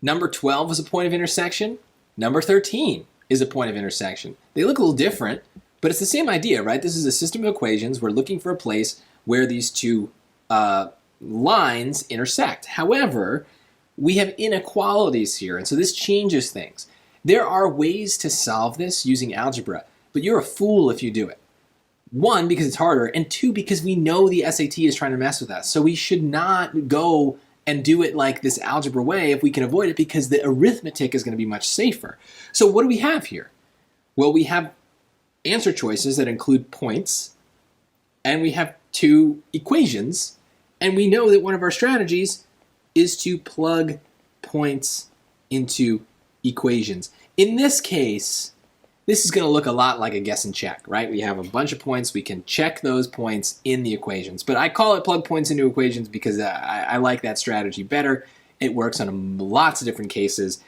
Number 12 is a point of intersection. Number 13 is a point of intersection. They look a little different, but it's the same idea, right? This is a system of equations. We're looking for a place where these two lines intersect. However, we have inequalities here, and so this changes things. There are ways to solve this using algebra, but you're a fool if you do it. One, because it's harder, and two, because we know the SAT is trying to mess with us. So we should not go and do it like this algebra way if we can avoid it, because the arithmetic is going to be much safer. So what do we have here? Well, we have answer choices that include points, and we have two equations, and we know that one of our strategies is to plug points into equations. In this case, this is going to look a lot like a guess and check, right? We have a bunch of points. We can check those points in the equations. But I call it plug points into equations because I like that strategy better. It works on lots of different cases.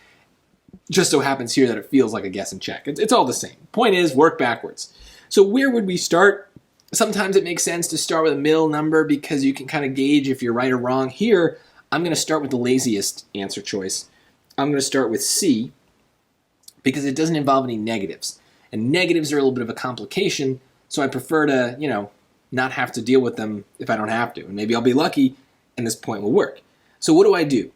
Just so happens here that it feels like a guess and check. It's all the same. Point is, work backwards. So where would we start? Sometimes it makes sense to start with a middle number because you can kind of gauge if you're right or wrong. Here, I'm going to start with the laziest answer choice. I'm going to start with C because it doesn't involve any negatives. And negatives are a little bit of a complication, so I prefer to, not have to deal with them if I don't have to. And maybe I'll be lucky and this point will work. So what do I do?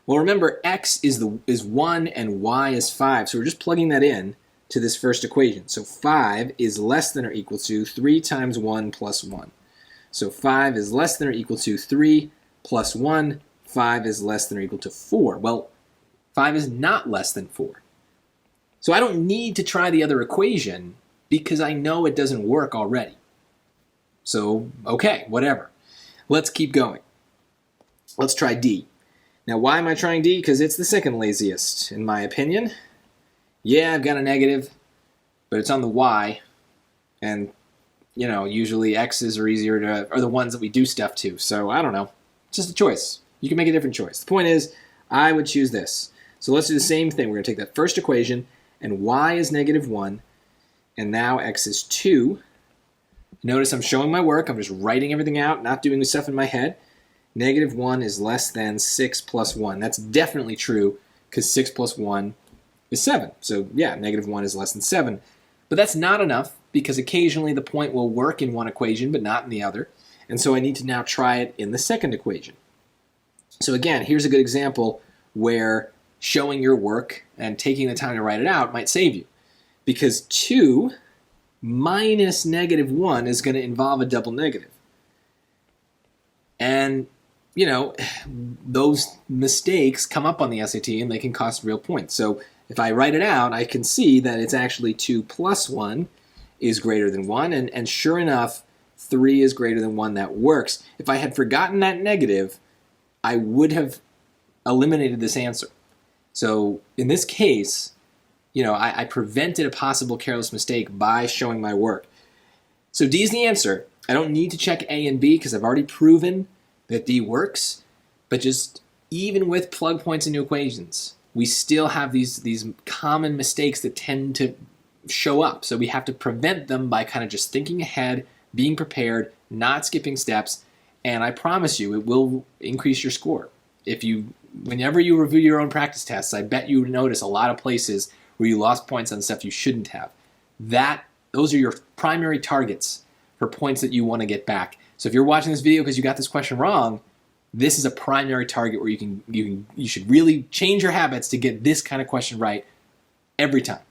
Well, remember, x is 1 and y is 5, so we're just plugging that in to this first equation. So 5 is less than or equal to 3 times 1 plus 1. So 5 is less than or equal to 3 plus 1. 5 is less than or equal to 4. Well, 5 is not less than 4. So I don't need to try the other equation because I know it doesn't work already. So, okay, whatever. Let's keep going. Let's try D. Now, why am I trying D? Because it's the second laziest, in my opinion. Yeah, I've got a negative, but it's on the y. And, usually x's are are the ones that we do stuff to. So, I don't know. It's just a choice. You can make a different choice. The point is, I would choose this. So let's do the same thing. We're going to take that first equation, and y is negative 1, and now x is 2. Notice I'm showing my work. I'm just writing everything out, not doing the stuff in my head. Negative 1 is less than 6 plus 1. That's definitely true because 6 plus 1 is 7. So yeah, negative 1 is less than 7. But that's not enough because occasionally the point will work in one equation but not in the other. And so I need to now try it in the second equation. So again, here's a good example where showing your work and taking the time to write it out might save you. Because 2 minus negative 1 is going to involve a double negative. And, those mistakes come up on the SAT and they can cost real points. So if I write it out, I can see that it's actually 2 plus 1 is greater than 1. And sure enough, 3 is greater than 1. That works. If I had forgotten that negative, I would have eliminated this answer. So in this case, I prevented a possible careless mistake by showing my work. So D is the answer. I don't need to check A and B because I've already proven that D works. But just even with plug points into equations, we still have these common mistakes that tend to show up. So we have to prevent them by kind of just thinking ahead, being prepared, not skipping steps. And I promise you, it will increase your score. Whenever you review your own practice tests, I bet you notice a lot of places where you lost points on stuff you shouldn't have. Those are your primary targets for points that you want to get back. So if you're watching this video because you got this question wrong, this is a primary target where you should really change your habits to get this kind of question right every time.